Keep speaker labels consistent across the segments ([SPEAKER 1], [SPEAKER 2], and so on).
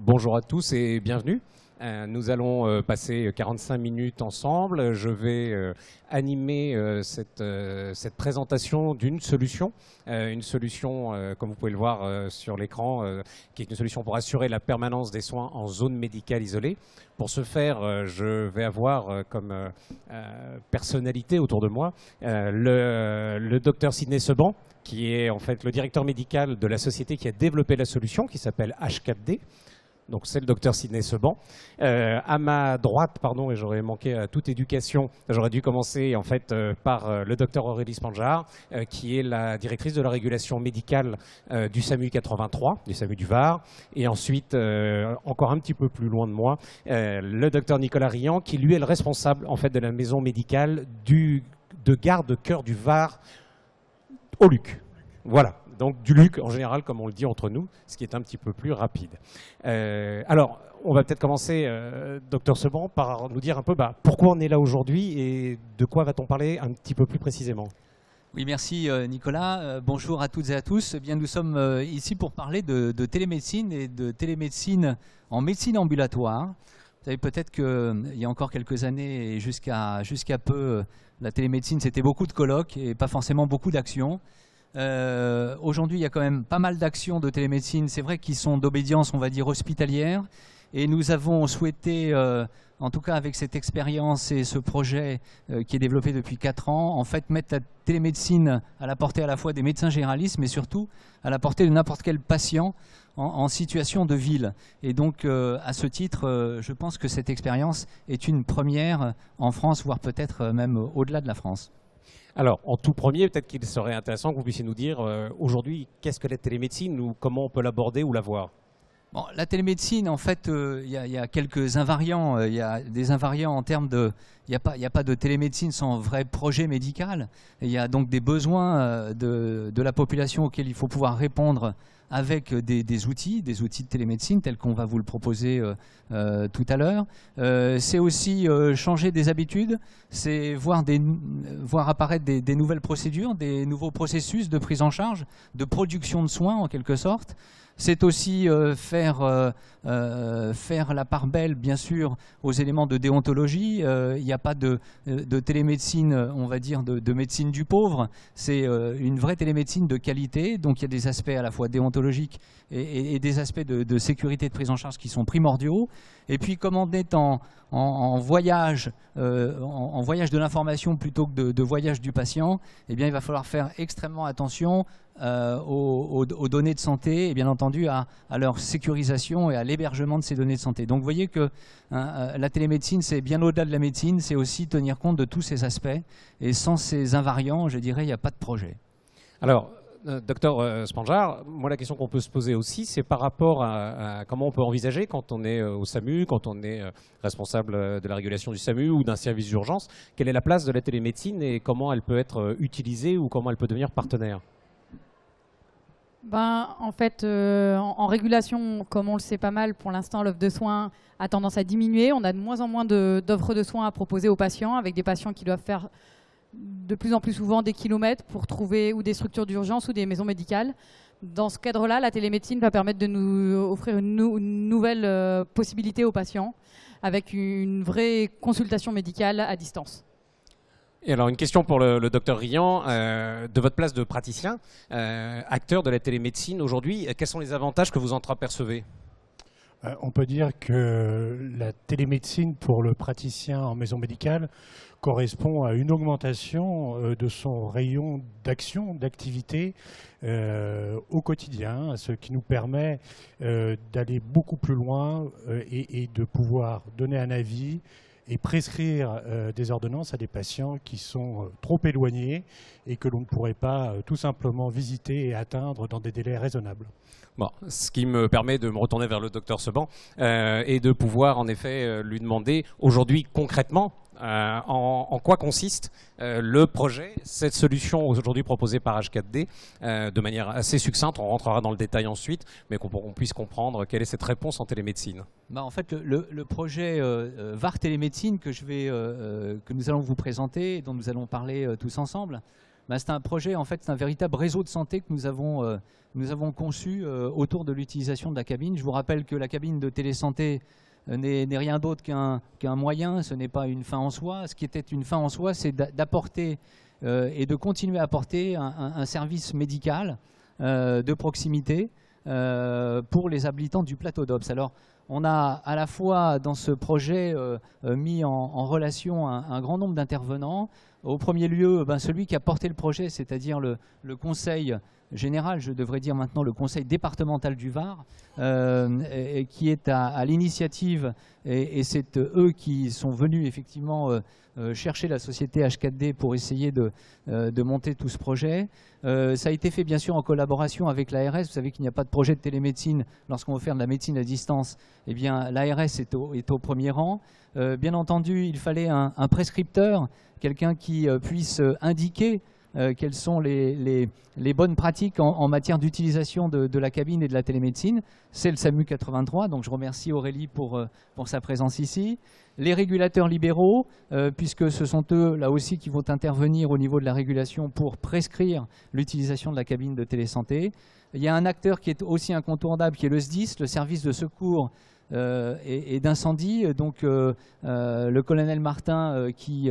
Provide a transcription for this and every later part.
[SPEAKER 1] Bonjour à tous et bienvenue. Nous allons passer 45 minutes ensemble. Je vais animer cette présentation d'une solution. Une solution, comme vous pouvez le voir sur l'écran, qui est une solution pour assurer la permanence des soins en zone médicale isolée. Pour ce faire, je vais avoir comme personnalité autour de moi le docteur Sidney Seban, qui est en fait le directeur médical de la société qui a développé la solution, qui s'appelle H4D. Donc c'est le docteur Sidney Seban. À ma droite, pardon, et j'aurais manqué à toute éducation, j'aurais dû commencer en fait par le docteur Aurélie Spanjar, qui est la directrice de la régulation médicale du SAMU 83, du SAMU du Var. Et ensuite, encore un petit peu plus loin de moi, le docteur Nicolas Riant, qui lui est le responsable en fait de la maison médicale de garde-cœur du Var au Luc. Voilà. Donc du Luc en général, comme on le dit entre nous, ce qui est un petit peu plus rapide. Alors, on va peut-être commencer, docteur Seban, par nous dire un peu pourquoi on est là aujourd'hui et de quoi va-t-on parler un petit peu plus précisément.
[SPEAKER 2] Oui, merci Nicolas. Bonjour à toutes et à tous. Eh bien, nous sommes ici pour parler de télémédecine et de télémédecine en médecine ambulatoire. Vous savez peut-être qu'il y a encore quelques années et jusqu'à peu, la télémédecine c'était beaucoup de colloques et pas forcément beaucoup d'actions. Aujourd'hui, il y a quand même pas mal d'actions de télémédecine, c'est vrai, qui sont d'obédience, on va dire, hospitalière. Et nous avons souhaité, en tout cas avec cette expérience et ce projet qui est développé depuis 4 ans, en fait mettre la télémédecine à la portée à la fois des médecins généralistes, mais surtout à la portée de n'importe quel patient en situation de ville. Et donc, à ce titre, je pense que cette expérience est une première en France, voire peut-être même au-delà de la France.
[SPEAKER 1] Alors, en tout premier, peut-être qu'il serait intéressant que vous puissiez nous dire aujourd'hui, qu'est-ce que la télémédecine ou comment on peut l'aborder ou la voir?
[SPEAKER 2] Bon, la télémédecine, en fait, il y a quelques invariants. Il y a des invariants en termes de... Il n'y a pas de télémédecine sans vrai projet médical. Il y a donc des besoins de la population auxquels il faut pouvoir répondre avec des outils de télémédecine tels qu'on va vous le proposer tout à l'heure. C'est aussi changer des habitudes, c'est voir apparaître des nouvelles procédures, des nouveaux processus de prise en charge, de production de soins en quelque sorte. C'est aussi faire la part belle, bien sûr, aux éléments de déontologie. Il n'y a pas de télémédecine, on va dire, de médecine du pauvre. C'est une vraie télémédecine de qualité. Donc il y a des aspects à la fois déontologiques et des aspects de sécurité de prise en charge qui sont primordiaux. Et puis comme on est en voyage de l'information plutôt que de voyage du patient, eh bien, il va falloir faire extrêmement attention aux données de santé et bien entendu à leur sécurisation et à l'hébergement de ces données de santé. Donc vous voyez que la télémédecine, c'est bien au-delà de la médecine, c'est aussi tenir compte de tous ces aspects. Et sans ces invariants, je dirais, il n'y a pas de projet.
[SPEAKER 1] Alors, docteur Spanjar, moi la question qu'on peut se poser aussi, c'est par rapport à comment on peut envisager quand on est au SAMU, quand on est responsable de la régulation du SAMU ou d'un service d'urgence, quelle est la place de la télémédecine et comment elle peut être utilisée ou comment elle peut devenir partenaire?
[SPEAKER 3] En fait, en régulation, comme on le sait pas mal, pour l'instant, l'offre de soins a tendance à diminuer. On a de moins en moins d'offres de soins à proposer aux patients, avec des patients qui doivent faire de plus en plus souvent des kilomètres pour trouver ou des structures d'urgence ou des maisons médicales. Dans ce cadre-là, la télémédecine va permettre de nous offrir une nouvelle possibilité aux patients, avec une vraie consultation médicale à distance.
[SPEAKER 1] Et alors une question pour le docteur Riant, de votre place de praticien, acteur de la télémédecine aujourd'hui, quels sont les avantages que vous en apercevez?
[SPEAKER 4] On peut dire que la télémédecine pour le praticien en maison médicale correspond à une augmentation de son rayon d'action, d'activité au quotidien, ce qui nous permet d'aller beaucoup plus loin et de pouvoir donner un avis et prescrire des ordonnances à des patients qui sont trop éloignés et que l'on ne pourrait pas tout simplement visiter et atteindre dans des délais raisonnables.
[SPEAKER 1] Bon, ce qui me permet de me retourner vers le docteur Seban et de pouvoir en effet lui demander aujourd'hui concrètement en quoi consiste le projet, cette solution aujourd'hui proposée par H4D de manière assez succincte, on rentrera dans le détail ensuite, mais qu'on puisse comprendre quelle est cette réponse en télémédecine.
[SPEAKER 2] En fait, le projet VAR Télémédecine que nous allons vous présenter, dont nous allons parler tous ensemble, c'est un projet, en fait, c'est un véritable réseau de santé que nous avons conçu autour de l'utilisation de la cabine. Je vous rappelle que la cabine de télésanté n'est rien d'autre qu'un moyen, ce n'est pas une fin en soi. Ce qui était une fin en soi, c'est d'apporter et de continuer à apporter un service médical de proximité pour les habitants du plateau d'Ops. Alors, on a à la fois dans ce projet mis en relation un grand nombre d'intervenants. Au premier lieu, celui qui a porté le projet, c'est-à-dire le conseil général, je devrais dire maintenant le conseil départemental du Var, qui est à l'initiative, et c'est eux qui sont venus effectivement chercher la société H4D pour essayer de monter tout ce projet. Ça a été fait bien sûr en collaboration avec l'ARS. Vous savez qu'il n'y a pas de projet de télémédecine lorsqu'on veut faire de la médecine à distance. Eh bien, l'ARS est au premier rang. Bien entendu, il fallait un prescripteur, quelqu'un qui puisse indiquer quelles sont les bonnes pratiques en matière d'utilisation de la cabine et de la télémédecine. C'est le SAMU 83, donc je remercie Aurélie pour sa présence ici. Les régulateurs libéraux, puisque ce sont eux là aussi qui vont intervenir au niveau de la régulation pour prescrire l'utilisation de la cabine de télésanté. Il y a un acteur qui est aussi incontournable, qui est le SDIS, le service de secours et d'incendie. Donc le colonel Martin qui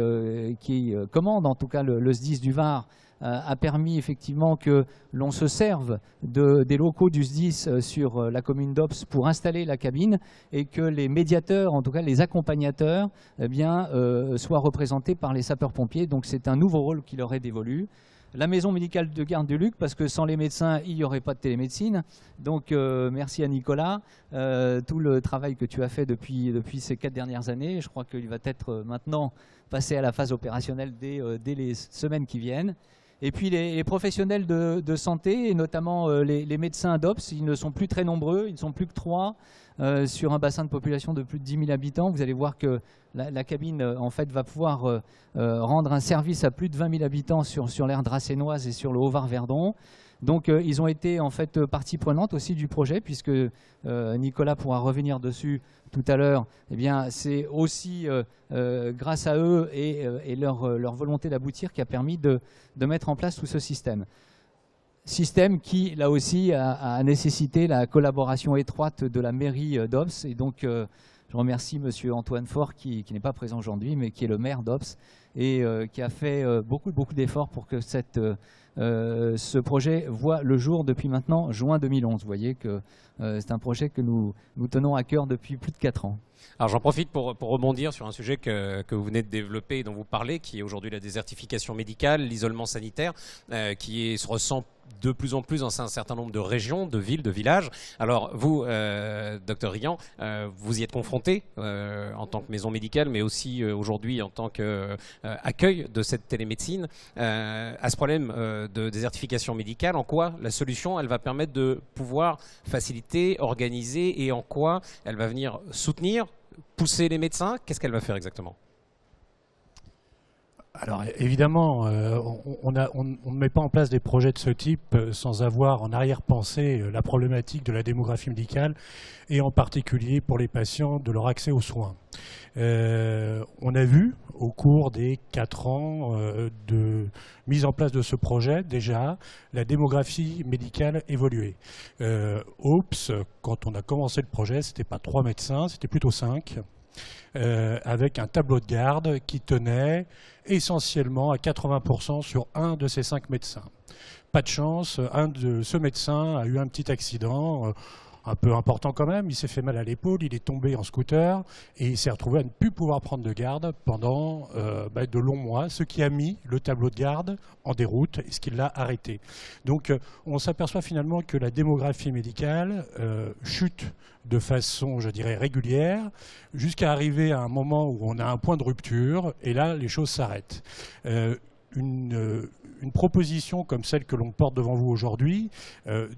[SPEAKER 2] commande en tout cas le SDIS du Var a permis effectivement que l'on se serve des locaux du SDIS sur la commune d'Ops pour installer la cabine et que les médiateurs, en tout cas les accompagnateurs, eh bien, soient représentés par les sapeurs-pompiers. Donc c'est un nouveau rôle qui leur est dévolu. La maison médicale de garde du Luc, parce que sans les médecins, il n'y aurait pas de télémédecine. Donc merci à Nicolas, tout le travail que tu as fait depuis ces 4 dernières années. Je crois qu'il va être maintenant passé à la phase opérationnelle dès les semaines qui viennent. Et puis les professionnels de santé, et notamment les médecins d'Ops, ils ne sont plus très nombreux, ils ne sont plus que 3 sur un bassin de population de plus de 10 000 habitants. Vous allez voir que la cabine en fait, va pouvoir rendre un service à plus de 20 000 habitants sur l'aire dracénoise et sur le Haut-Var-Verdon. Donc ils ont été en fait partie prenante aussi du projet, puisque Nicolas pourra revenir dessus tout à l'heure. Eh bien, c'est aussi grâce à eux et leur volonté d'aboutir qui a permis de mettre en place tout ce système. Système qui, là aussi, a nécessité la collaboration étroite de la mairie d'Ops. Et donc, je remercie M. Antoine Faure, qui n'est pas présent aujourd'hui, mais qui est le maire d'Ops, et qui a fait beaucoup d'efforts pour que ce projet voit le jour depuis maintenant juin 2011. Vous voyez que c'est un projet que nous tenons à cœur depuis plus de 4 ans.
[SPEAKER 1] Alors j'en profite pour rebondir sur un sujet que vous venez de développer et dont vous parlez, qui est aujourd'hui la désertification médicale, l'isolement sanitaire, qui se ressent de plus en plus dans un certain nombre de régions, de villes, de villages. Alors vous, docteur Riant, vous y êtes confronté en tant que maison médicale, mais aussi aujourd'hui en tant qu'accueil de cette télémédecine, à ce problème de désertification médicale. En quoi la solution, elle va permettre de pouvoir faciliter, organiser, et en quoi elle va venir soutenir, pousser les médecins? Qu'est-ce qu'elle va faire exactement?
[SPEAKER 4] Alors évidemment, on ne met pas en place des projets de ce type sans avoir en arrière-pensée la problématique de la démographie médicale et en particulier pour les patients de leur accès aux soins. On a vu au cours des 4 ans de mise en place de ce projet déjà la démographie médicale évoluer. Ops, quand on a commencé le projet, c'était pas 3 médecins, c'était plutôt 5. Avec un tableau de garde qui tenait essentiellement à 80% sur un de ces 5 médecins. Pas de chance, un de ce médecin a eu un petit accident, un peu important quand même, il s'est fait mal à l'épaule, il est tombé en scooter et il s'est retrouvé à ne plus pouvoir prendre de garde pendant de longs mois, ce qui a mis le tableau de garde en déroute et ce qui l'a arrêté. Donc on s'aperçoit finalement que la démographie médicale chute de façon, je dirais, régulière, jusqu'à arriver à un moment où on a un point de rupture et là les choses s'arrêtent. Une proposition comme celle que l'on porte devant vous aujourd'hui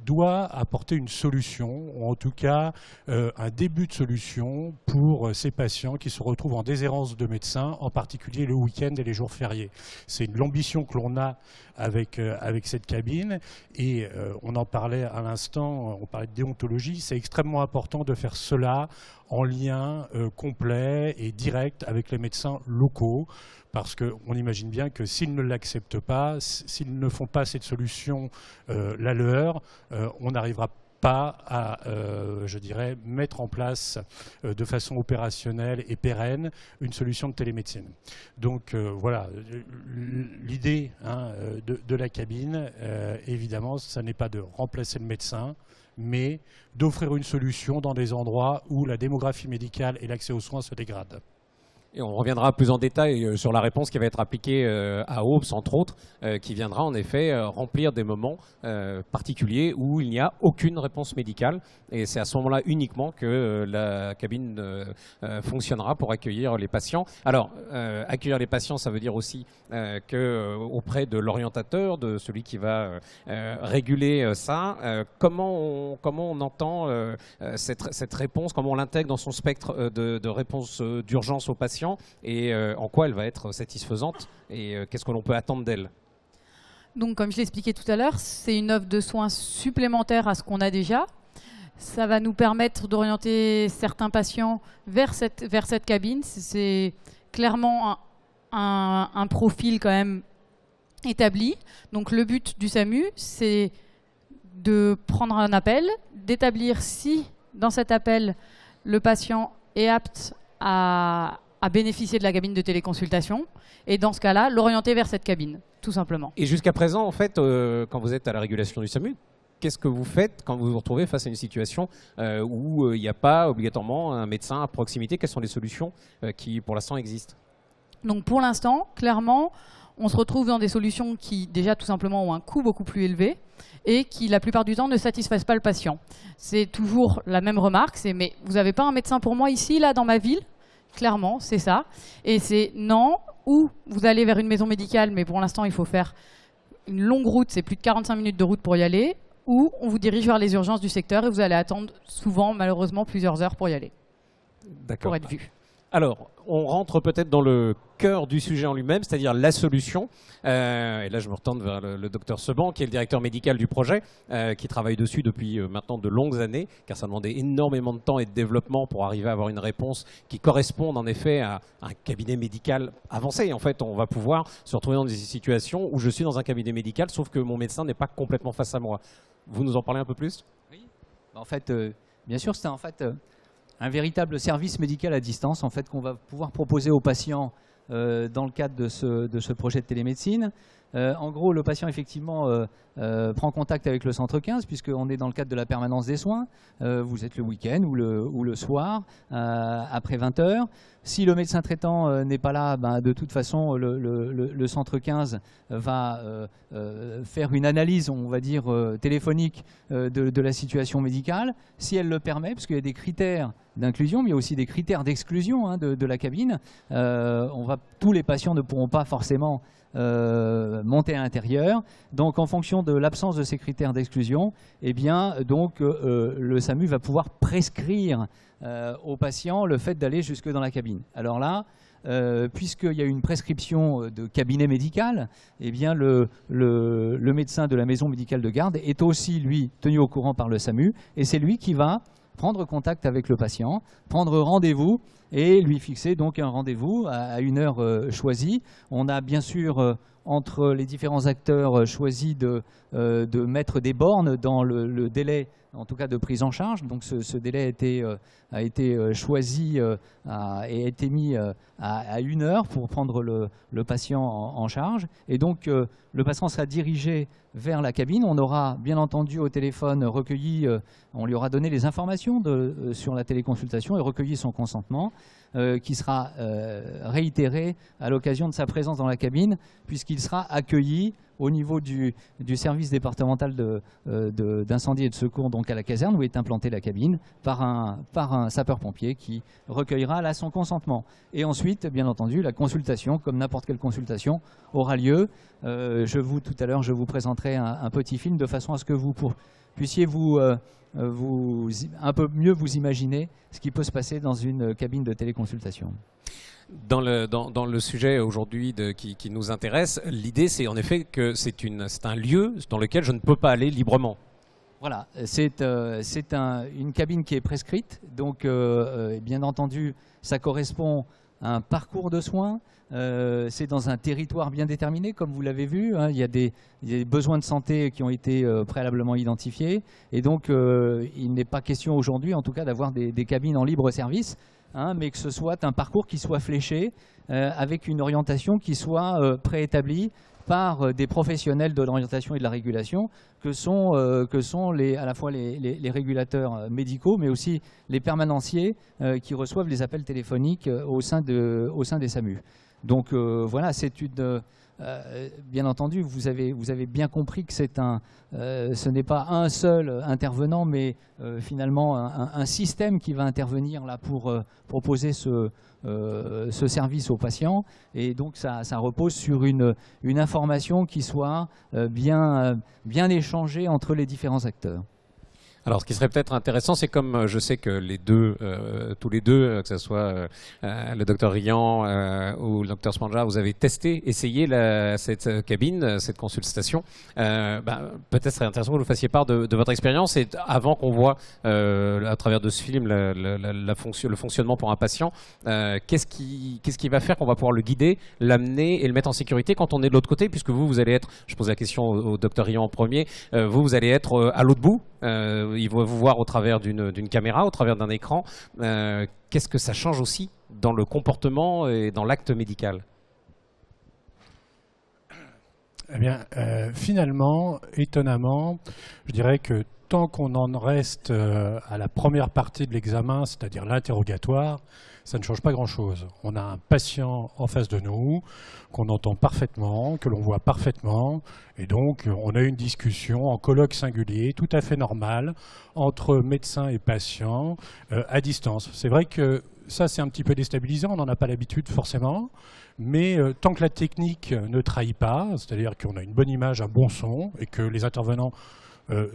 [SPEAKER 4] doit apporter une solution, ou en tout cas un début de solution pour ces patients qui se retrouvent en déshérence de médecins, en particulier le week-end et les jours fériés. C'est l'ambition que l'on a avec cette cabine et on en parlait à l'instant, on parlait de déontologie, c'est extrêmement important de faire cela en lien complet et direct avec les médecins locaux parce qu'on imagine bien que s'ils ne l'acceptent pas, s'ils ne font pas cette solution la leur, on n'arrivera pas à, je dirais, mettre en place de façon opérationnelle et pérenne une solution de télémédecine. Donc voilà, l'idée de la cabine, évidemment, ça n'est pas de remplacer le médecin, mais d'offrir une solution dans des endroits où la démographie médicale et l'accès aux soins se dégradent.
[SPEAKER 1] Et on reviendra plus en détail sur la réponse qui va être appliquée à Aubes, entre autres, qui viendra en effet remplir des moments particuliers où il n'y a aucune réponse médicale. Et c'est à ce moment-là uniquement que la cabine fonctionnera pour accueillir les patients. Alors, accueillir les patients, ça veut dire aussi qu'auprès de l'orientateur, de celui qui va réguler ça, comment on entend cette réponse, comment on l'intègre dans son spectre de réponse d'urgence aux patients, et en quoi elle va être satisfaisante et qu'est-ce que l'on peut attendre d'elle.
[SPEAKER 3] Donc, comme je l'expliquais tout à l'heure, c'est une offre de soins supplémentaire à ce qu'on a déjà. Ça va nous permettre d'orienter certains patients vers cette cabine. C'est clairement un profil quand même établi. Donc, le but du SAMU, c'est de prendre un appel, d'établir si dans cet appel, le patient est apte à bénéficier de la cabine de téléconsultation, et dans ce cas-là, l'orienter vers cette cabine, tout simplement.
[SPEAKER 1] Et jusqu'à présent, en fait, quand vous êtes à la régulation du SAMU, qu'est-ce que vous faites quand vous vous retrouvez face à une situation où il n'y a pas obligatoirement un médecin à proximité? Quelles sont les solutions qui, pour l'instant, existent?
[SPEAKER 3] Donc, pour l'instant, clairement, on se retrouve dans des solutions qui, déjà, tout simplement, ont un coût beaucoup plus élevé et qui, la plupart du temps, ne satisfassent pas le patient. C'est toujours la même remarque, c'est « mais vous n'avez pas un médecin pour moi ici, là, dans ma ville ?» Clairement, c'est ça. Et c'est non, ou vous allez vers une maison médicale, mais pour l'instant, il faut faire une longue route, c'est plus de 45 minutes de route pour y aller, ou on vous dirige vers les urgences du secteur et vous allez attendre souvent, malheureusement, plusieurs heures pour y aller, pour être vu.
[SPEAKER 1] Alors, on rentre peut-être dans le cœur du sujet en lui-même, c'est-à-dire la solution. Et là, je me retourne vers le docteur Seban, qui est le directeur médical du projet, qui travaille dessus depuis maintenant de longues années, car ça demandait énormément de temps et de développement pour arriver à avoir une réponse qui corresponde en effet à un cabinet médical avancé. Et en fait, on va pouvoir se retrouver dans des situations où je suis dans un cabinet médical, sauf que mon médecin n'est pas complètement face à moi. Vous nous en parlez un peu plus?
[SPEAKER 2] Oui. En fait, bien sûr, c'est en fait un véritable service médical à distance en fait, qu'on va pouvoir proposer aux patients dans le cadre de ce projet de télémédecine. En gros, le patient effectivement prend contact avec le centre 15 puisqu'on est dans le cadre de la permanence des soins. Vous êtes le week-end ou le soir après 20 h. Si le médecin traitant n'est pas là, ben, de toute façon, le centre 15 va faire une analyse, on va dire, téléphonique de la situation médicale, si elle le permet, parce qu'il y a des critères d'inclusion, mais il y a aussi des critères d'exclusion de la cabine. Tous les patients ne pourront pas forcément monter à l'intérieur. Donc, en fonction de l'absence de ces critères d'exclusion, eh bien, donc, le SAMU va pouvoir prescrire aux patients le fait d'aller jusque dans la cabine. Alors là, puisqu'il y a une prescription de cabinet médical, eh bien le médecin de la maison médicale de garde est aussi, lui, tenu au courant par le SAMU, et c'est lui qui va prendre contact avec le patient, prendre rendez-vous et lui fixer donc un rendez-vous à une heure choisie. On a bien sûr entre les différents acteurs choisi de mettre des bornes dans le délai, en tout cas de prise en charge. Donc ce délai a été choisi et a été mis à 1 heure pour prendre le patient en charge. Et donc le patient sera dirigé vers la cabine. On aura bien entendu au téléphone recueilli, on lui aura donné les informations sur la téléconsultation et recueilli son consentement, qui sera réitéré à l'occasion de sa présence dans la cabine, puisqu'il sera accueilli au niveau du service départemental d'incendie et de secours, donc à la caserne où est implantée la cabine, par un sapeur-pompier qui recueillera là son consentement. Et ensuite, bien entendu, la consultation, comme n'importe quelle consultation, aura lieu. Tout à l'heure, je vous présenterai un petit film de façon à ce que vous puissiez un peu mieux vous imaginer ce qui peut se passer dans une cabine de téléconsultation.
[SPEAKER 1] Dans le sujet aujourd'hui qui nous intéresse, l'idée c'est en effet que c'est un lieu dans lequel je ne peux pas aller librement.
[SPEAKER 2] Voilà, c'est une cabine qui est prescrite, donc bien entendu ça correspond un parcours de soins. C'est dans un territoire bien déterminé, comme vous l'avez vu. Hein, il y a des besoins de santé qui ont été préalablement identifiés. Et donc, il n'est pas question aujourd'hui, en tout cas, d'avoir des cabines en libre service, hein, mais que ce soit un parcours qui soit fléché, avec une orientation qui soit préétablie par des professionnels de l'orientation et de la régulation, que sont à la fois les régulateurs médicaux, mais aussi les permanenciers qui reçoivent les appels téléphoniques au sein des SAMU. Donc voilà, c'est une... bien entendu, vous avez bien compris que ce n'est pas un seul intervenant, mais finalement un système qui va intervenir là pour proposer ce service aux patients. Et donc ça repose sur une information qui soit bien échangée entre les différents acteurs.
[SPEAKER 1] Alors, ce qui serait peut-être intéressant, c'est comme je sais que les deux, tous les deux, que ce soit le docteur Rian ou le docteur Spanja, vous avez essayé cette cabine, cette consultation. Peut-être serait intéressant que vous nous fassiez part de votre expérience et avant qu'on voit à travers de ce film le fonctionnement pour un patient, qu'est-ce qui va faire qu'on va pouvoir le guider, l'amener et le mettre en sécurité quand on est de l'autre côté, puisque vous allez être, je pose la question au docteur Rian en premier, vous allez être à l'autre bout. Il va vous voir au travers d'une caméra, au travers d'un écran. Qu'est-ce que ça change aussi dans le comportement et dans l'acte médical?
[SPEAKER 4] Eh bien, finalement, étonnamment, je dirais que tant qu'on en reste à la première partie de l'examen, c'est-à-dire l'interrogatoire, ça ne change pas grand-chose. On a un patient en face de nous, qu'on entend parfaitement, que l'on voit parfaitement, et donc on a une discussion en colloque singulier, tout à fait normale, entre médecin et patient, à distance. C'est vrai que ça, c'est un petit peu déstabilisant, on n'en a pas l'habitude forcément, mais tant que la technique ne trahit pas, c'est-à-dire qu'on a une bonne image, un bon son, et que les intervenants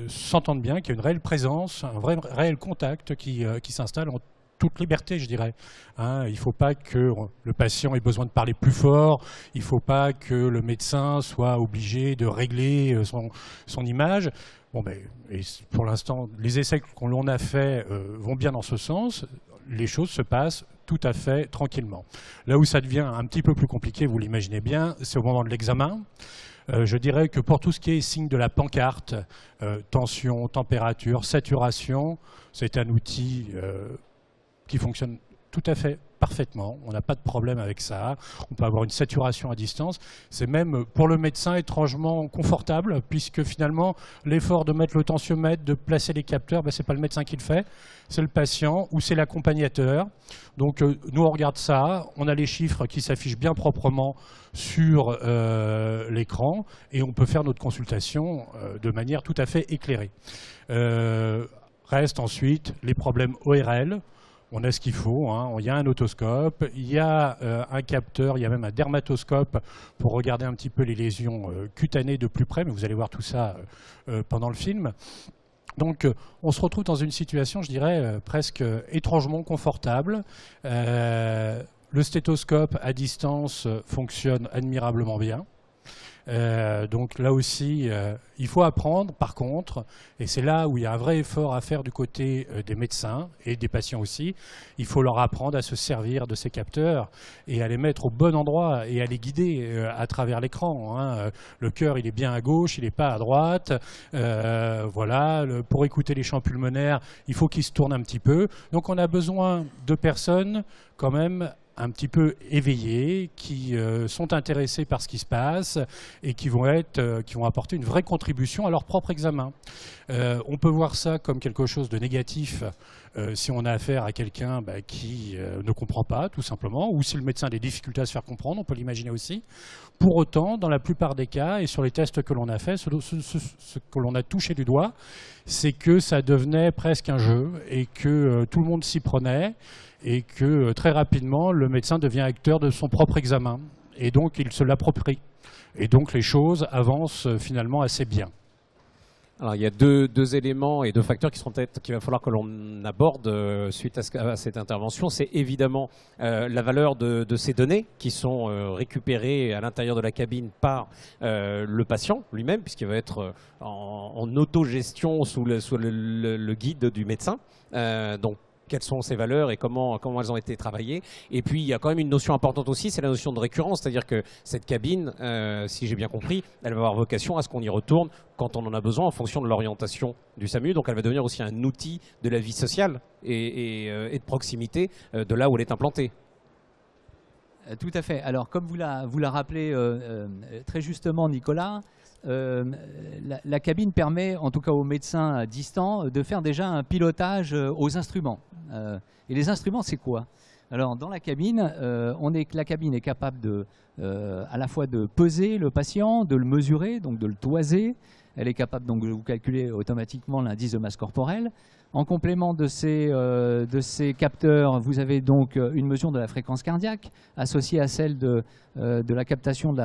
[SPEAKER 4] s'entendent bien, qu'il y a une réelle présence, un réel contact qui s'installe en toute liberté, je dirais. Hein, il ne faut pas que le patient ait besoin de parler plus fort, il ne faut pas que le médecin soit obligé de régler son image. Bon, et pour l'instant, les essais que l'on a faits vont bien dans ce sens. Les choses se passent tout à fait tranquillement. Là où ça devient un petit peu plus compliqué, vous l'imaginez bien, c'est au moment de l'examen. Je dirais que pour tout ce qui est signe de la pancarte, tension, température, saturation, c'est un outil qui fonctionne tout à fait parfaitement. On n'a pas de problème avec ça. On peut avoir une saturation à distance. C'est même pour le médecin étrangement confortable, puisque finalement, l'effort de mettre le tensiomètre, de placer les capteurs, ce n'est pas le médecin qui le fait, c'est le patient ou c'est l'accompagnateur. Donc nous, on regarde ça, on a les chiffres qui s'affichent bien proprement sur l'écran et on peut faire notre consultation de manière tout à fait éclairée. Reste ensuite les problèmes ORL. On a ce qu'il faut, hein. Il y a un otoscope, il y a un capteur, il y a même un dermatoscope pour regarder un petit peu les lésions cutanées de plus près, mais vous allez voir tout ça pendant le film. Donc on se retrouve dans une situation, je dirais, presque étrangement confortable. Le stéthoscope à distance fonctionne admirablement bien. Donc là aussi, il faut apprendre, par contre, et c'est là où il y a un vrai effort à faire du côté des médecins et des patients aussi, il faut leur apprendre à se servir de ces capteurs et à les mettre au bon endroit et à les guider à travers l'écran. Hein. Le cœur, il est bien à gauche, il n'est pas à droite. Voilà, pour écouter les chants pulmonaires, il faut qu'ils se tournent un petit peu. Donc on a besoin de personnes quand même un petit peu éveillés, qui sont intéressés par ce qui se passe et qui vont apporter une vraie contribution à leur propre examen. On peut voir ça comme quelque chose de négatif si on a affaire à quelqu'un qui ne comprend pas, tout simplement, ou si le médecin a des difficultés à se faire comprendre, on peut l'imaginer aussi. Pour autant, dans la plupart des cas, et sur les tests que l'on a fait, ce que l'on a touché du doigt, c'est que ça devenait presque un jeu et que tout le monde s'y prenait, et que très rapidement, le médecin devient acteur de son propre examen. Et donc, il se l'approprie. Et donc, les choses avancent finalement assez bien.
[SPEAKER 1] Alors, il y a deux éléments et deux facteurs qu'il va falloir que l'on aborde suite à cette intervention. C'est évidemment la valeur de ces données qui sont récupérées à l'intérieur de la cabine par le patient lui-même, puisqu'il va être en autogestion sous le guide du médecin. Donc, quelles sont ces valeurs et comment elles ont été travaillées. Et puis, il y a quand même une notion importante aussi, c'est la notion de récurrence. C'est-à-dire que cette cabine, si j'ai bien compris, elle va avoir vocation à ce qu'on y retourne quand on en a besoin en fonction de l'orientation du SAMU. Donc, elle va devenir aussi un outil de la vie sociale et de proximité de là où elle est implantée.
[SPEAKER 2] Tout à fait. Alors, comme vous l'a rappelé très justement Nicolas, la cabine permet, en tout cas aux médecins distants, de faire déjà un pilotage aux instruments. Et les instruments, c'est quoi? Alors, dans la cabine, la cabine est capable à la fois de peser le patient, de le mesurer, donc de le toiser. Elle est capable donc de vous calculer automatiquement l'indice de masse corporelle. En complément de ces capteurs, vous avez donc une mesure de la fréquence cardiaque associée à celle de la captation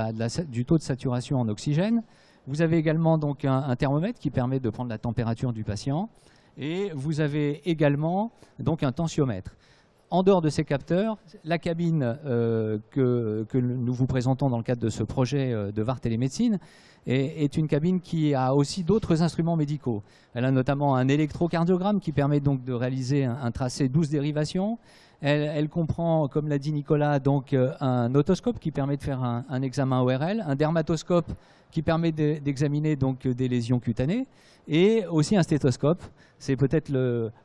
[SPEAKER 2] du taux de saturation en oxygène. Vous avez également donc un thermomètre qui permet de prendre la température du patient. Et vous avez également donc un tensiomètre. En dehors de ces capteurs, la cabine que nous vous présentons dans le cadre de ce projet de VAR Télémédecine est une cabine qui a aussi d'autres instruments médicaux. Elle a notamment un électrocardiogramme qui permet donc de réaliser un tracé 12 dérivations. Elle comprend, comme l'a dit Nicolas, donc un otoscope qui permet de faire un examen ORL, un dermatoscope qui permet d'examiner donc des lésions cutanées, et aussi un stéthoscope. C'est peut-être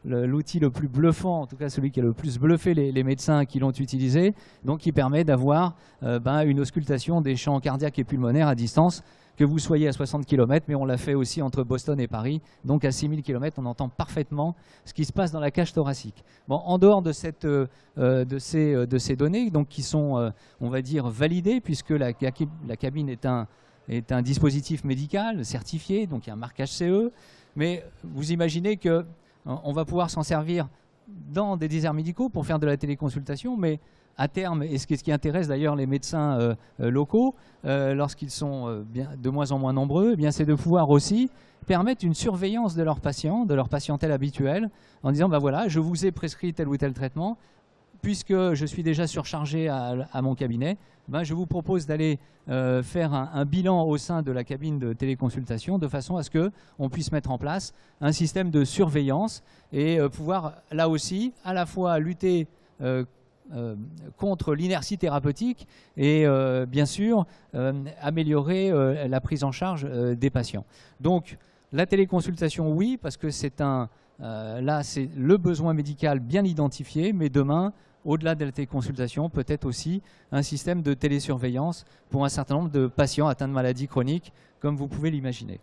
[SPEAKER 2] l'outil le plus bluffant, en tout cas celui qui a le plus bluffé les médecins qui l'ont utilisé, donc qui permet d'avoir une auscultation des champs cardiaques et pulmonaires à distance, que vous soyez à 60 km, mais on l'a fait aussi entre Boston et Paris, donc à 6000 km, on entend parfaitement ce qui se passe dans la cage thoracique. Bon, en dehors de ces données, donc qui sont, on va dire, validées, puisque la cabine est un dispositif médical certifié, donc il y a un marquage CE, mais vous imaginez qu'on va pouvoir s'en servir dans des déserts médicaux pour faire de la téléconsultation, mais à terme, et ce qui intéresse d'ailleurs les médecins locaux, lorsqu'ils sont de moins en moins nombreux, c'est de pouvoir aussi permettre une surveillance de leurs patients, de leur patientèle habituelle, en disant, voilà, je vous ai prescrit tel ou tel traitement, puisque je suis déjà surchargé à mon cabinet, je vous propose d'aller faire un bilan au sein de la cabine de téléconsultation de façon à ce qu'on puisse mettre en place un système de surveillance et pouvoir là aussi à la fois lutter contre l'inertie thérapeutique et bien sûr améliorer la prise en charge des patients. Donc la téléconsultation, oui, parce que là c'est le besoin médical bien identifié, mais demain, au-delà de la téléconsultation, peut-être aussi un système de télésurveillance pour un certain nombre de patients atteints de maladies chroniques, comme vous pouvez l'imaginer.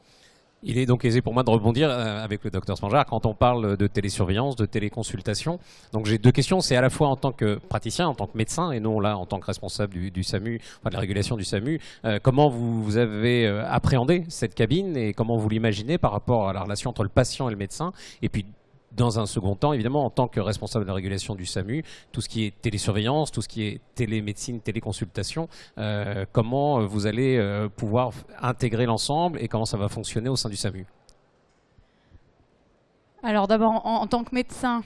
[SPEAKER 1] Il est donc aisé pour moi de rebondir avec le docteur Spangard quand on parle de télésurveillance, de téléconsultation. Donc j'ai deux questions. C'est à la fois en tant que praticien, en tant que médecin, et non là en tant que responsable du SAMU, enfin de la régulation du SAMU. Comment vous avez appréhendé cette cabine et comment vous l'imaginez par rapport à la relation entre le patient et le médecin? Et puis dans un second temps, évidemment, en tant que responsable de la régulation du SAMU, tout ce qui est télésurveillance, tout ce qui est télémédecine, téléconsultation, comment vous allez pouvoir intégrer l'ensemble et comment ça va fonctionner au sein du SAMU?
[SPEAKER 3] Alors d'abord, en tant que médecin,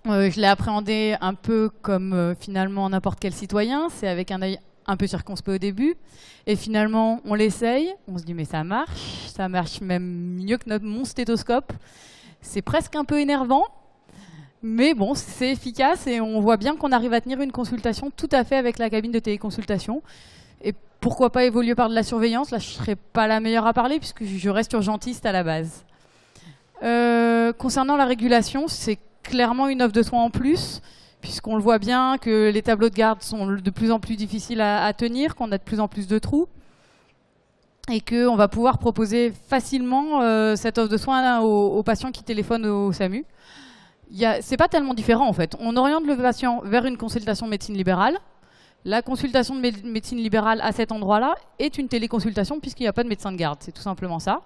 [SPEAKER 3] je l'ai appréhendé un peu comme finalement n'importe quel citoyen. C'est avec un œil un peu circonspect au début. Et finalement, on l'essaye. On se dit, mais ça marche même mieux que mon stéthoscope. C'est presque un peu énervant, mais bon, c'est efficace et on voit bien qu'on arrive à tenir une consultation tout à fait avec la cabine de téléconsultation. Et pourquoi pas évoluer par de la surveillance? Là, je ne serais pas la meilleure à parler puisque je reste urgentiste à la base. Concernant la régulation, c'est clairement une offre de soins en plus, puisqu'on le voit bien que les tableaux de garde sont de plus en plus difficiles à tenir, qu'on a de plus en plus de trous. Et qu'on va pouvoir proposer facilement cette offre de soins aux patients qui téléphonent au SAMU. C'est pas tellement différent en fait. On oriente le patient vers une consultation de médecine libérale. La consultation de médecine libérale à cet endroit-là est une téléconsultation puisqu'il n'y a pas de médecin de garde. C'est tout simplement ça.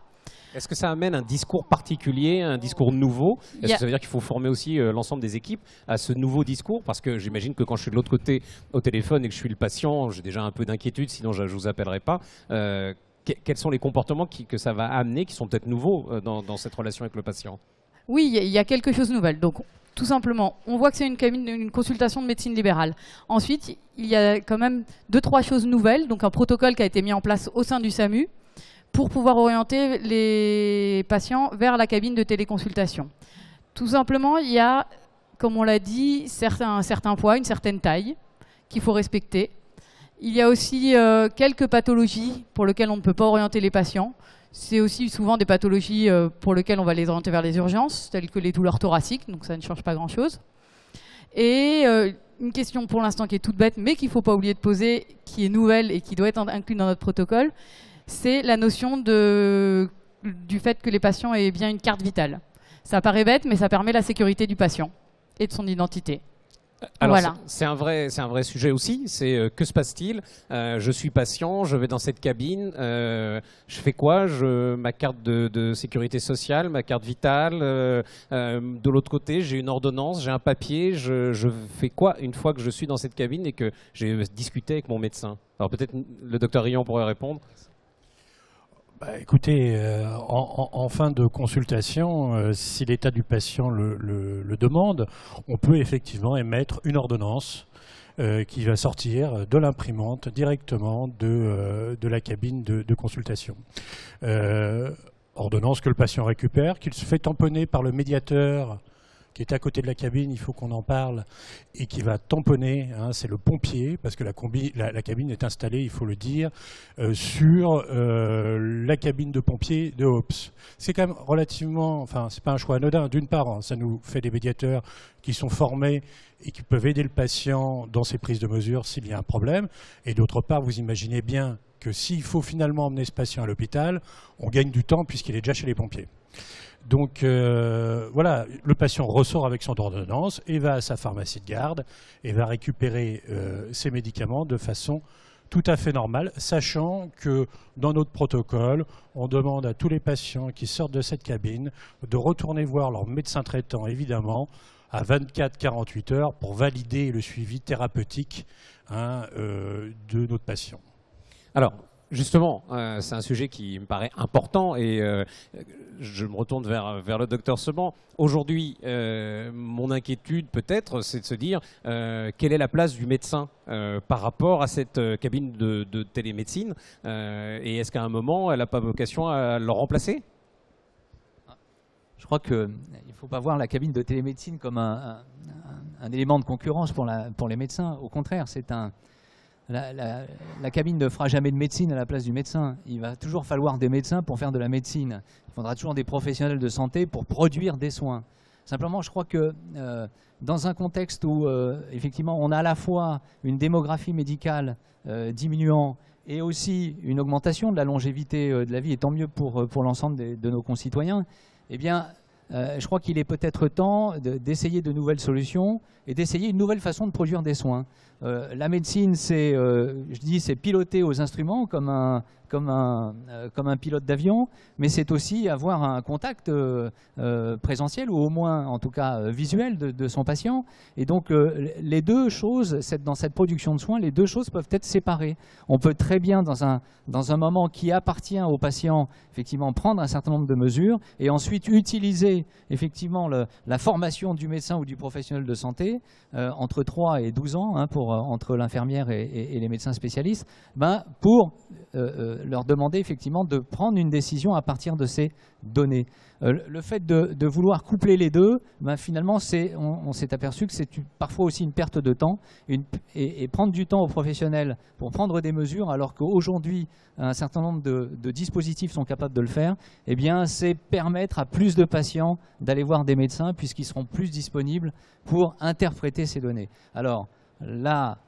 [SPEAKER 1] Est-ce que ça amène un discours particulier, un discours nouveau? Est-ce que ça veut dire qu'il faut former aussi l'ensemble des équipes à ce nouveau discours? Parce que j'imagine que quand je suis de l'autre côté au téléphone et que je suis le patient, j'ai déjà un peu d'inquiétude, sinon je ne vous appellerai pas. Quels sont les comportements que ça va amener, qui sont peut-être nouveaux dans cette relation avec le patient? Oui,
[SPEAKER 3] il y a quelque chose de nouvel. Donc, tout simplement, on voit que c'est une consultation de médecine libérale. Ensuite, il y a quand même 2-3 choses nouvelles. Donc, un protocole qui a été mis en place au sein du SAMU pour pouvoir orienter les patients vers la cabine de téléconsultation. Tout simplement, il y a comme on l'a dit, un certain poids, une certaine taille qu'il faut respecter. Il y a aussi quelques pathologies pour lesquelles on ne peut pas orienter les patients. C'est aussi souvent des pathologies pour lesquelles on va les orienter vers les urgences, telles que les douleurs thoraciques, donc ça ne change pas grand-chose. Et une question pour l'instant qui est toute bête, mais qu'il ne faut pas oublier de poser, qui est nouvelle et qui doit être inclue dans notre protocole, c'est la notion du fait que les patients aient bien une carte vitale. Ça paraît bête, mais ça permet la sécurité du patient et de son identité.
[SPEAKER 1] Alors
[SPEAKER 3] voilà.
[SPEAKER 1] c'est un vrai sujet aussi, c'est que se passe-t-il? Je suis patient, je vais dans cette cabine, je fais quoi? Ma carte de sécurité sociale, ma carte vitale, de l'autre côté j'ai une ordonnance, j'ai un papier, je fais quoi une fois que je suis dans cette cabine et que j'ai discuté avec mon médecin? Alors peut-être le docteur Riant pourrait répondre.
[SPEAKER 4] Écoutez, en fin de consultation, si l'état du patient le demande, on peut effectivement émettre une ordonnance qui va sortir de l'imprimante directement de la cabine de consultation. Ordonnance que le patient récupère, qu'il se fait tamponner par le médiateur qui est à côté de la cabine, il faut qu'on en parle, et qui va tamponner, hein, c'est le pompier, parce que la cabine est installée, il faut le dire, sur la cabine de pompier de Hops. C'est quand même relativement, enfin, c'est pas un choix anodin. D'une part, hein, ça nous fait des médiateurs qui sont formés et qui peuvent aider le patient dans ses prises de mesures s'il y a un problème. Et d'autre part, vous imaginez bien que s'il faut finalement emmener ce patient à l'hôpital, on gagne du temps puisqu'il est déjà chez les pompiers. Donc voilà, le patient ressort avec son ordonnance et va à sa pharmacie de garde et va récupérer ses médicaments de façon tout à fait normale, sachant que dans notre protocole, on demande à tous les patients qui sortent de cette cabine de retourner voir leur médecin traitant, évidemment, à 24-48 heures pour valider le suivi thérapeutique de notre patient.
[SPEAKER 1] Alors, justement, c'est un sujet qui me paraît important et je me retourne vers le docteur Seban. Aujourd'hui, mon inquiétude peut-être, c'est de se dire quelle est la place du médecin par rapport à cette cabine de télémédecine et est-ce qu'à un moment, elle n'a pas vocation à le remplacer ?
[SPEAKER 2] Je crois qu'il ne faut pas voir la cabine de télémédecine comme un élément de concurrence pour les médecins. Au contraire, c'est la cabine ne fera jamais de médecine à la place du médecin. Il va toujours falloir des médecins pour faire de la médecine. Il faudra toujours des professionnels de santé pour produire des soins. Simplement, je crois que dans un contexte où effectivement on a à la fois une démographie médicale diminuant et aussi une augmentation de la longévité de la vie, et tant mieux pour l'ensemble de nos concitoyens, eh bien, je crois qu'il est peut-être temps d'essayer de nouvelles solutions et d'essayer une nouvelle façon de produire des soins. La médecine, c'est piloter aux instruments comme un pilote d'avion, mais c'est aussi avoir un contact présentiel ou au moins, en tout cas, visuel de son patient. Et donc, les deux choses, dans cette production de soins, les deux choses peuvent être séparées. On peut très bien, dans un moment qui appartient au patient, effectivement, prendre un certain nombre de mesures et ensuite utiliser, effectivement, la formation du médecin ou du professionnel de santé entre 3 et 12 ans, hein, entre l'infirmière et les médecins spécialistes, pour leur demander effectivement de prendre une décision à partir de ces données. Le fait de vouloir coupler les deux, finalement, on s'est aperçu que c'est parfois aussi une perte de temps et prendre du temps aux professionnels pour prendre des mesures, alors qu'aujourd'hui, un certain nombre de dispositifs sont capables de le faire, eh bien, c'est permettre à plus de patients d'aller voir des médecins puisqu'ils seront plus disponibles pour interpréter ces données. Alors là,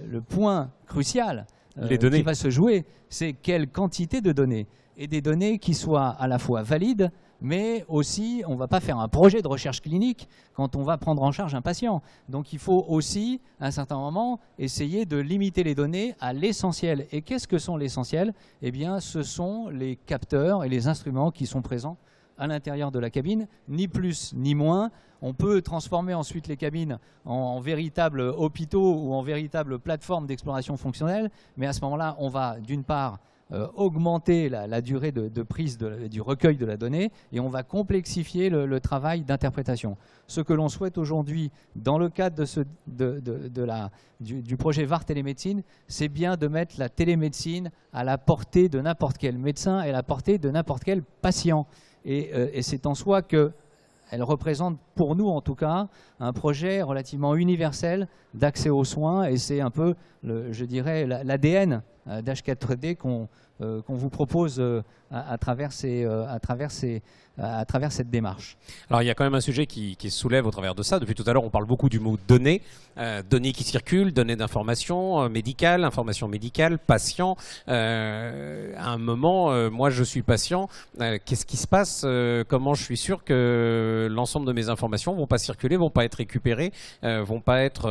[SPEAKER 2] le point crucial qui va se jouer, c'est quelle quantité de données, et des données qui soient à la fois valides, mais aussi, on ne va pas faire un projet de recherche clinique quand on va prendre en charge un patient. Donc il faut aussi, à un certain moment, essayer de limiter les données à l'essentiel. Et qu'est-ce que sont l'essentiel? Eh bien, ce sont les capteurs et les instruments qui sont présents à l'intérieur de la cabine, ni plus ni moins. On peut transformer ensuite les cabines en véritables hôpitaux ou en véritables plateformes d'exploration fonctionnelle, mais à ce moment-là, on va d'une part augmenter la durée de prise du recueil de la donnée et on va complexifier le travail d'interprétation. Ce que l'on souhaite aujourd'hui, dans le cadre du projet VAR Télémédecine, c'est bien de mettre la télémédecine à la portée de n'importe quel médecin et à la portée de n'importe quel patient. Et c'est en soi qu'elle représente pour nous en tout cas, un projet relativement universel d'accès aux soins, et c'est un peu, je dirais, l'ADN d'H4D qu'on vous propose à travers cette démarche.
[SPEAKER 1] Alors il y a quand même un sujet qui se soulève au travers de ça. Depuis tout à l'heure, on parle beaucoup du mot données, données qui circulent, données d'information médicale, information médicale, patient. À un moment, moi je suis patient, qu'est-ce qui se passe? Comment je suis sûr que l'ensemble de mes informations vont pas circuler, vont pas être récupérées, vont pas être...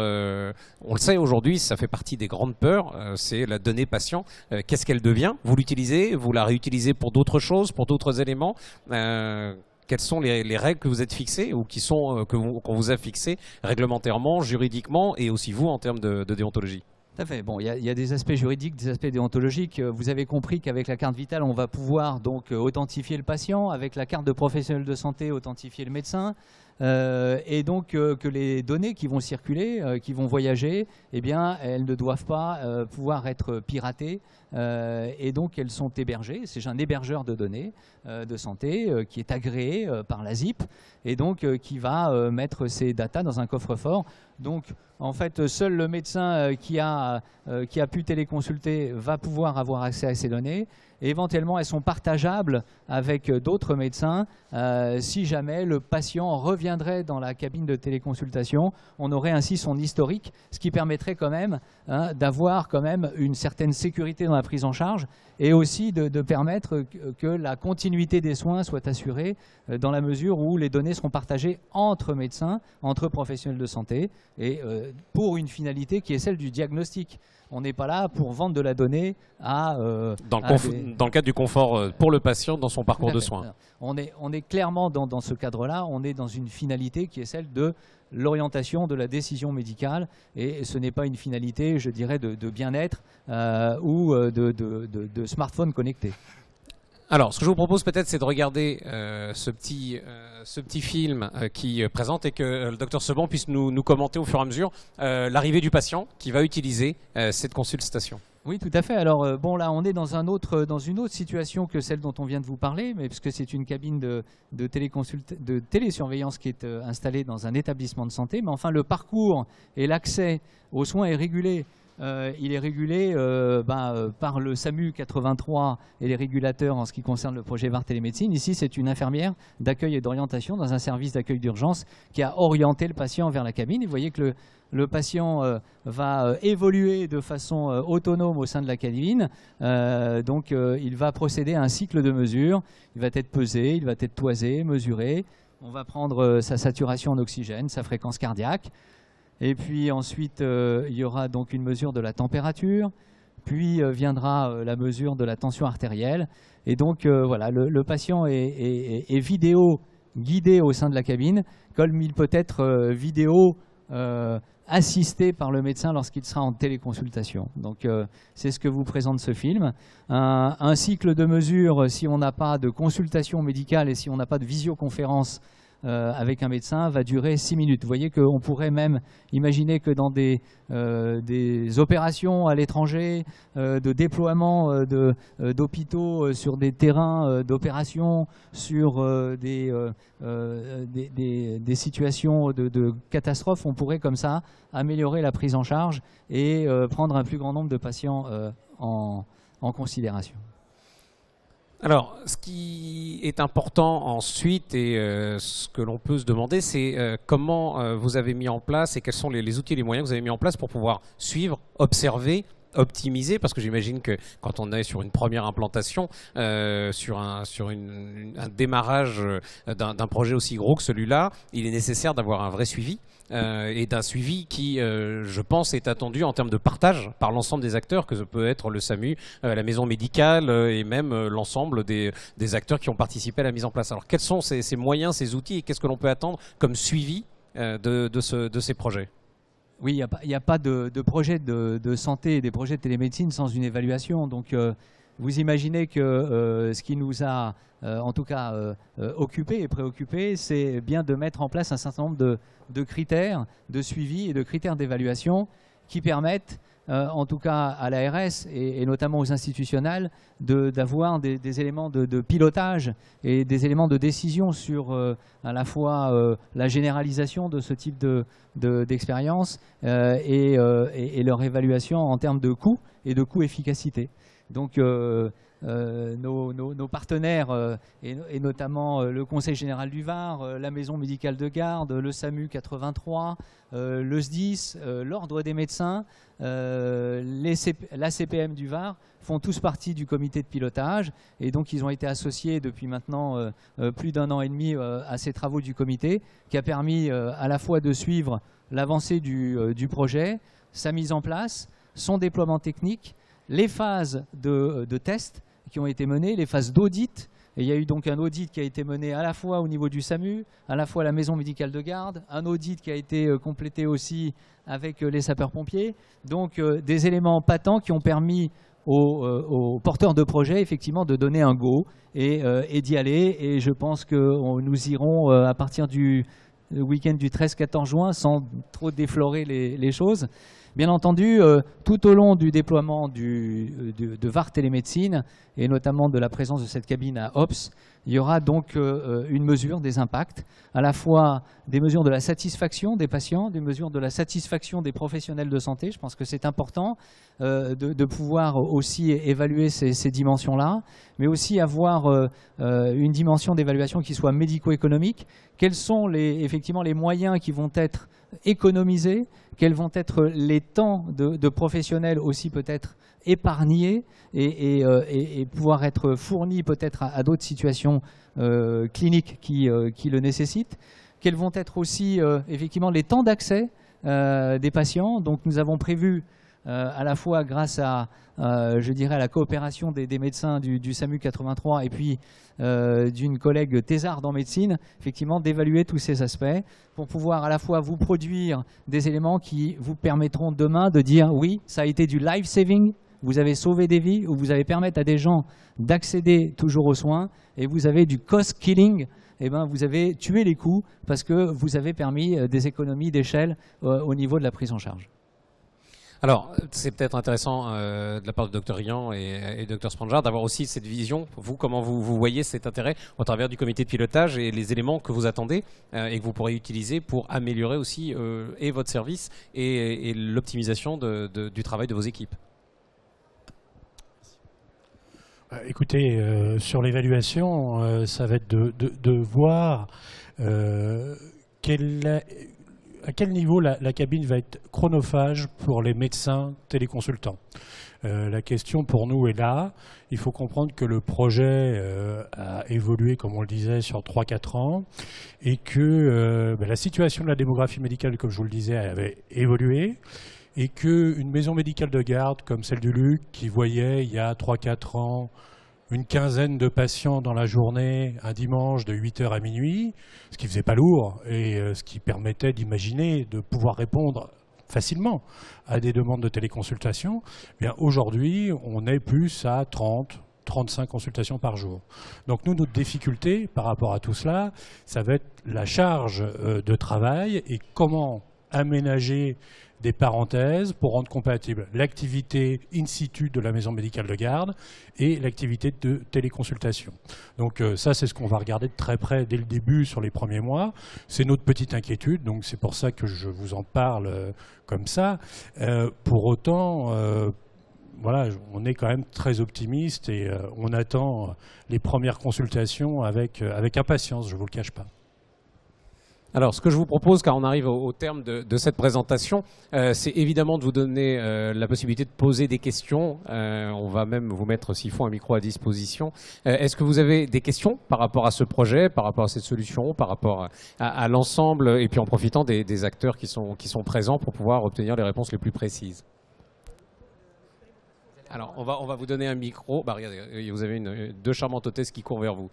[SPEAKER 1] on le sait aujourd'hui, ça fait partie des grandes peurs, c'est la donnée patient. Qu'est-ce qu'elle devient? Vous l'utilisez, vous la réutilisez pour d'autres choses, pour d'autres éléments. Quelles sont les règles que vous êtes fixées ou qu'on vous a fixées réglementairement, juridiquement et aussi vous en termes de déontologie?
[SPEAKER 2] Tout à fait. Bon, il y a des aspects juridiques, des aspects déontologiques. Vous avez compris qu'avec la carte vitale, on va pouvoir donc authentifier le patient, avec la carte de professionnel de santé, authentifier le médecin. Et donc que les données qui vont circuler, qui vont voyager, eh bien, elles ne doivent pas pouvoir être piratées, et donc elles sont hébergées. C'est un hébergeur de données de santé qui est agréé par la ZIP, et donc qui va mettre ces datas dans un coffre-fort. Donc en fait, seul le médecin qui a pu téléconsulter va pouvoir avoir accès à ces données. Et éventuellement, elles sont partageables avec d'autres médecins. Si jamais le patient reviendrait dans la cabine de téléconsultation, on aurait ainsi son historique, ce qui permettrait quand même d'avoir quand même une certaine sécurité dans la prise en charge, et aussi de permettre que la continuité des soins soit assurée dans la mesure où les données seront partagées entre médecins, entre professionnels de santé, et pour une finalité qui est celle du diagnostic. On n'est pas là pour vendre de la donnée dans
[SPEAKER 1] le cadre du confort pour le patient dans son parcours de soins.
[SPEAKER 2] On est clairement dans ce cadre-là, on est dans une finalité qui est celle de l'orientation de la décision médicale, et ce n'est pas une finalité, je dirais, de bien-être ou de smartphone connecté.
[SPEAKER 1] Alors, ce que je vous propose peut-être, c'est de regarder ce petit film qui présente, et que le docteur Seban puisse nous commenter au fur et à mesure l'arrivée du patient qui va utiliser cette consultation.
[SPEAKER 2] Oui, tout à fait. Alors, bon, là, on est dans une autre situation que celle dont on vient de vous parler, mais puisque c'est une cabine de télésurveillance qui est installée dans un établissement de santé. Mais enfin, le parcours et l'accès aux soins est régulé. Il est régulé par le SAMU 83 et les régulateurs en ce qui concerne le projet VAR Télémédecine. Ici, c'est une infirmière d'accueil et d'orientation dans un service d'accueil d'urgence qui a orienté le patient vers la cabine. Et vous voyez que le patient va évoluer de façon autonome au sein de la cabine. Donc, il va procéder à un cycle de mesure. Il va être pesé, il va être toisé, mesuré. On va prendre sa saturation en oxygène, sa fréquence cardiaque. Et puis ensuite, il y aura donc une mesure de la température, puis viendra la mesure de la tension artérielle. Et donc voilà, le patient est vidéo guidé au sein de la cabine, comme il peut être vidéo assisté par le médecin lorsqu'il sera en téléconsultation. Donc c'est ce que vous présente ce film. Un cycle de mesure, si on n'a pas de consultation médicale et si on n'a pas de visioconférence avec un médecin, va durer 6 minutes. Vous voyez qu'on pourrait même imaginer que dans des opérations à l'étranger, de déploiement d'hôpitaux sur des terrains d'opération, sur des situations de catastrophe, on pourrait comme ça améliorer la prise en charge et prendre un plus grand nombre de patients en considération.
[SPEAKER 1] Alors, ce qui est important ensuite, et ce que l'on peut se demander, c'est comment vous avez mis en place et quels sont les outils et les moyens que vous avez mis en place pour pouvoir suivre, observer, optimiser, parce que j'imagine que quand on est sur une première implantation, sur un démarrage d'un projet aussi gros que celui-là, il est nécessaire d'avoir un vrai suivi. Et d'un suivi qui, je pense, est attendu en termes de partage par l'ensemble des acteurs, que ce peut être le SAMU, la maison médicale et même l'ensemble des acteurs qui ont participé à la mise en place. Alors quels sont ces moyens, ces outils, et qu'est-ce que l'on peut attendre comme suivi de ces projets ?
[SPEAKER 2] Oui, il n'y a pas de projet de santé et des projets de télémédecine sans une évaluation. Donc vous imaginez que ce qui nous a en tout cas occupé et préoccupé, c'est bien de mettre en place un certain nombre de critères de suivi et de critères d'évaluation qui permettent en tout cas à l'ARS et notamment aux institutionnels, d'avoir des éléments de pilotage et des éléments de décision sur à la fois la généralisation de ce type d'expérience et leur évaluation en termes de coûts et de coût-efficacité. Donc nos partenaires, et notamment le Conseil général du Var, la Maison médicale de garde, le SAMU 83, le SDIS, l'Ordre des médecins, la CPM du Var font tous partie du comité de pilotage et donc ils ont été associés depuis maintenant plus d'1 an et demi à ces travaux du comité qui a permis à la fois de suivre l'avancée du projet, sa mise en place, son déploiement technique, les phases de test qui ont été menées, les phases d'audit. Et il y a eu donc un audit qui a été mené à la fois au niveau du SAMU, à la fois à la maison médicale de garde, un audit qui a été complété aussi avec les sapeurs-pompiers. Donc des éléments patents qui ont permis aux porteurs de projet effectivement de donner un go et d'y aller. Et je pense que nous irons à partir du week-end du 13-14 juin sans trop déflorer les choses. Bien entendu, tout au long du déploiement de VAR Télémédecine et notamment de la présence de cette cabine à OPS, il y aura donc une mesure des impacts, à la fois des mesures de la satisfaction des patients, des mesures de la satisfaction des professionnels de santé. Je pense que c'est important de pouvoir aussi évaluer ces dimensions-là, mais aussi avoir une dimension d'évaluation qui soit médico-économique. Quels sont effectivement les moyens qui vont être économisés, quels vont être les temps de professionnels aussi peut-être épargnés et pouvoir être fournis peut-être à d'autres situations cliniques qui le nécessitent. Quels vont être aussi effectivement les temps d'accès des patients. Donc nous avons prévu à la fois grâce à, je dirais, à la coopération des médecins du SAMU 83 et puis d'une collègue thésarde en médecine, effectivement d'évaluer tous ces aspects pour pouvoir à la fois vous produire des éléments qui vous permettront demain de dire oui, ça a été du life-saving, vous avez sauvé des vies, ou vous avez permettre à des gens d'accéder toujours aux soins, et vous avez du cost-killing, eh ben, vous avez tué les coûts parce que vous avez permis des économies d'échelle au niveau de la prise en charge.
[SPEAKER 1] Alors, c'est peut-être intéressant de la part de Dr Rian et Dr Spranjar d'avoir aussi cette vision, vous, comment vous voyez cet intérêt au travers du comité de pilotage et les éléments que vous attendez et que vous pourrez utiliser pour améliorer aussi et votre service et l'optimisation du travail de vos équipes.
[SPEAKER 4] Écoutez, sur l'évaluation, ça va être de voir à quel niveau la cabine va être chronophage pour les médecins téléconsultants. La question pour nous est là. Il faut comprendre que le projet a évolué, comme on le disait, sur 3-4 ans et que la situation de la démographie médicale, comme je vous le disais, avait évolué et qu'une maison médicale de garde comme celle du Luc, qui voyait il y a 3-4 ans une quinzaine de patients dans la journée, un dimanche de 8h à minuit, ce qui faisait pas lourd et ce qui permettait d'imaginer de pouvoir répondre facilement à des demandes de téléconsultation. Eh bien, aujourd'hui, on est plus à 30-35 consultations par jour. Donc nous, notre difficulté par rapport à tout cela, ça va être la charge de travail et comment aménager des parenthèses pour rendre compatible l'activité in situ de la maison médicale de garde et l'activité de téléconsultation. Donc ça, c'est ce qu'on va regarder de très près dès le début sur les premiers mois. C'est notre petite inquiétude, donc c'est pour ça que je vous en parle comme ça. Pour autant, voilà, on est quand même très optimiste et on attend les premières consultations avec impatience, je ne vous le cache pas.
[SPEAKER 1] Alors, ce que je vous propose, car on arrive au terme de cette présentation, c'est évidemment de vous donner la possibilité de poser des questions. On va même vous mettre, s'il faut, un micro à disposition. Est-ce que vous avez des questions par rapport à ce projet, par rapport à cette solution, par rapport à l'ensemble, et puis en profitant des acteurs qui sont présents pour pouvoir obtenir les réponses les plus précises? Alors, on va vous donner un micro. Bah, regardez, vous avez deux charmantes hôtesses qui courent vers vous.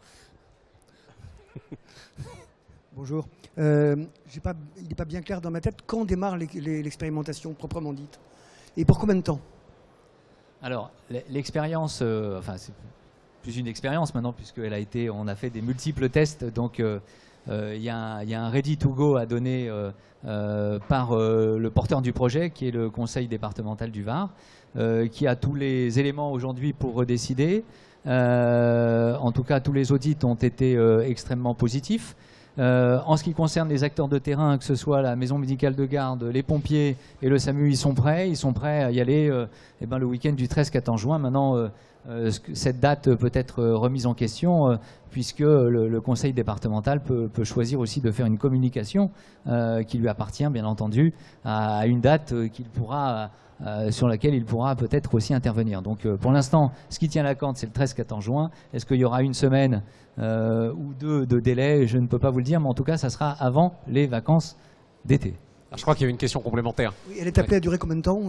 [SPEAKER 5] Bonjour. Il n'est pas bien clair dans ma tête quand démarre l'expérimentation proprement dite et pour combien de temps?
[SPEAKER 2] Alors, l'expérience, enfin c'est plus une expérience maintenant puisqu'elle a été, on a fait des multiples tests, donc il y a un ready to go à donner par le porteur du projet, qui est le conseil départemental du Var, qui a tous les éléments aujourd'hui pour décider. En tout cas, tous les audits ont été extrêmement positifs. En ce qui concerne les acteurs de terrain, que ce soit la maison médicale de garde, les pompiers et le SAMU, ils sont prêts à y aller le week-end du 13-14 juin. Maintenant, cette date peut être remise en question puisque le conseil départemental peut choisir aussi de faire une communication qui lui appartient, bien entendu, à une date sur laquelle il pourra peut-être aussi intervenir. Donc pour l'instant, ce qui tient la corde, c'est le 13-14 juin. Est-ce qu'il y aura une semaine ou deux de délai? Je ne peux pas vous le dire, mais en tout cas, ça sera avant les vacances d'été.
[SPEAKER 1] Alors, je crois qu'il y avait une question complémentaire.
[SPEAKER 5] Oui, elle est appelée à durer combien de temps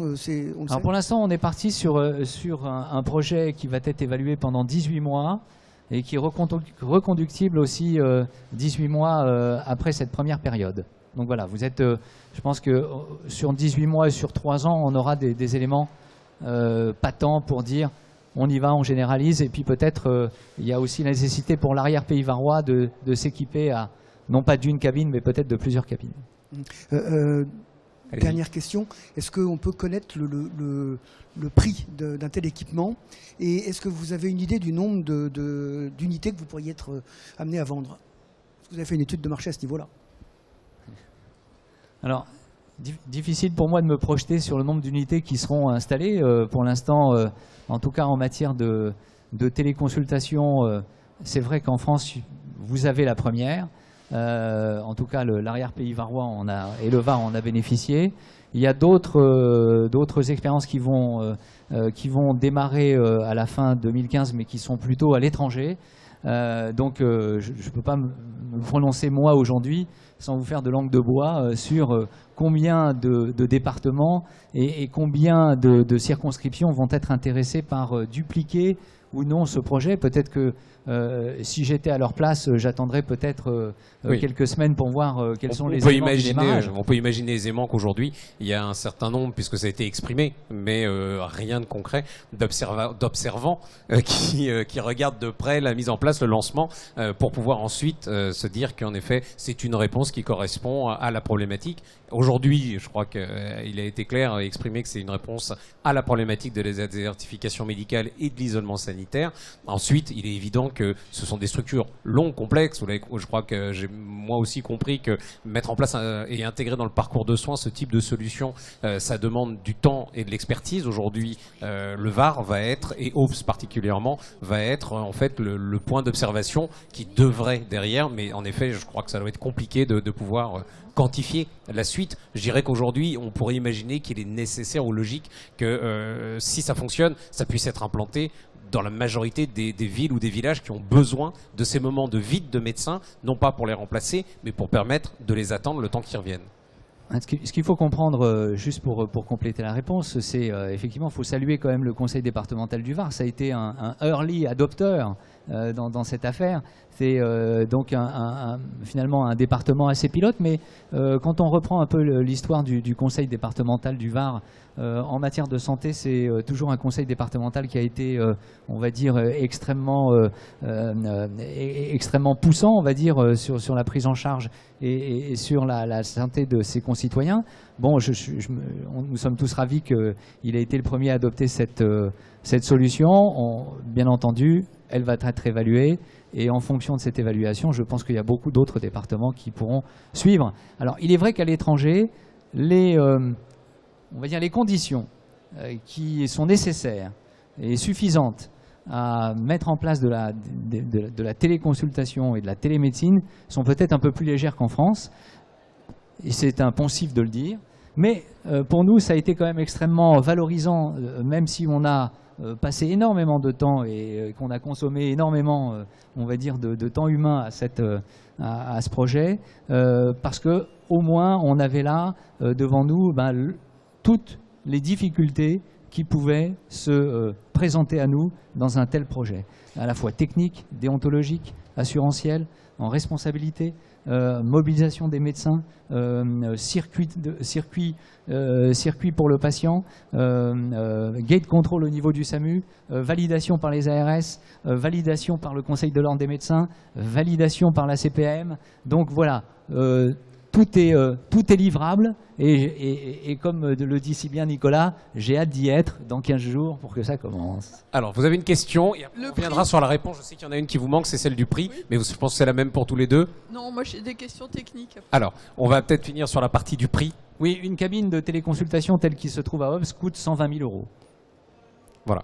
[SPEAKER 2] Alors pour l'instant, on est parti sur un projet qui va être évalué pendant 18 mois et qui est reconductible aussi 18 mois après cette première période. Donc voilà, je pense que sur 18 mois et sur 3 ans, on aura des éléments patents pour dire on y va, on généralise. Et puis peut-être il y a aussi la nécessité pour l'arrière-pays varois de s'équiper à non pas d'une cabine, mais peut-être de plusieurs cabines.
[SPEAKER 5] Dernière question, est-ce qu'on peut connaître le prix d'un tel équipement? Et est-ce que vous avez une idée du nombre d'unités que vous pourriez être amené à vendre? Est-ce que vous avez fait une étude de marché à ce niveau-là?
[SPEAKER 2] Alors, difficile pour moi de me projeter sur le nombre d'unités qui seront installées. Pour l'instant, en tout cas en matière de téléconsultation, c'est vrai qu'en France, vous avez la première. En tout cas, l'arrière-pays varois et le Var en a bénéficié. Il y a d'autres expériences qui vont démarrer à la fin 2015, mais qui sont plutôt à l'étranger. Donc, je ne peux pas me prononcer moi aujourd'hui sans vous faire de langue de bois sur combien de départements et combien de circonscriptions vont être intéressés par dupliquer ou non ce projet. Peut-être que si j'étais à leur place, j'attendrais peut-être quelques semaines pour voir quels sont les éléments du démarrage.
[SPEAKER 1] On peut imaginer aisément qu'aujourd'hui, il y a un certain nombre, puisque ça a été exprimé, mais rien de concret, d'observants qui regardent de près la mise en place, le lancement, pour pouvoir ensuite se dire qu'en effet, c'est une réponse qui correspond à la problématique. Aujourd'hui, je crois qu'il a été clair et exprimé que c'est une réponse à la problématique de la désertification médicale et de l'isolement sanitaire. Ensuite, il est évident que ce sont des structures longues, complexes. Je crois que j'ai moi aussi compris que mettre en place et intégrer dans le parcours de soins ce type de solution, ça demande du temps et de l'expertise. Aujourd'hui, le Var va être, et OBS particulièrement, va être en fait le point d'observation qui devrait derrière, mais en effet, je crois que ça doit être compliqué de pouvoir quantifier la suite. Je dirais qu'aujourd'hui, on pourrait imaginer qu'il est nécessaire ou logique que si ça fonctionne, ça puisse être implanté dans la majorité des villes ou des villages qui ont besoin de ces moments de vide de médecins, non pas pour les remplacer, mais pour permettre de les attendre le temps qu'ils reviennent.
[SPEAKER 2] Ce qu'il faut comprendre, juste pour compléter la réponse, c'est effectivement, il faut saluer quand même le conseil départemental du Var. Ça a été un early adopter dans cette affaire. C'est donc finalement un département assez pilote, mais quand on reprend un peu l'histoire du conseil départemental du Var, en matière de santé, c'est toujours un conseil départemental qui a été, on va dire, extrêmement poussant, on va dire, sur la prise en charge et sur la santé de ses concitoyens. Bon, nous sommes tous ravis qu'il ait été le premier à adopter cette solution. Bien entendu, elle va être évaluée. Et en fonction de cette évaluation, je pense qu'il y a beaucoup d'autres départements qui pourront suivre. Alors, il est vrai qu'à l'étranger, on va dire les conditions qui sont nécessaires et suffisantes à mettre en place de la téléconsultation et de la télémédecine sont peut-être un peu plus légères qu'en France. Et c'est un poncif de le dire. Mais pour nous, ça a été quand même extrêmement valorisant, même si on a passé énormément de temps et qu'on a consommé énormément, on va dire, de temps humain à ce projet, parce qu'au moins on avait là devant nous toutes les difficultés qui pouvaient se présenter à nous dans un tel projet, à la fois technique, déontologique, assurantiel, en responsabilité, mobilisation des médecins, circuit pour le patient, gate control au niveau du SAMU, validation par les ARS, validation par le Conseil de l'ordre des médecins, validation par la CPAM. Donc voilà, tout est livrable et comme le dit si bien Nicolas, j'ai hâte d'y être dans 15 jours pour que ça commence.
[SPEAKER 1] Alors, vous avez une question, et après on reviendra sur la réponse. Je sais qu'il y en a une qui vous manque, c'est celle du prix,
[SPEAKER 6] Oui.
[SPEAKER 1] mais je pense que c'est la même pour tous les deux.
[SPEAKER 6] Non, moi j'ai des questions techniques.
[SPEAKER 1] Alors, on va peut-être finir sur la partie du prix.
[SPEAKER 2] Oui, une cabine de téléconsultation telle qu'il se trouve à Hobbs coûte 120 000 €.
[SPEAKER 1] Voilà.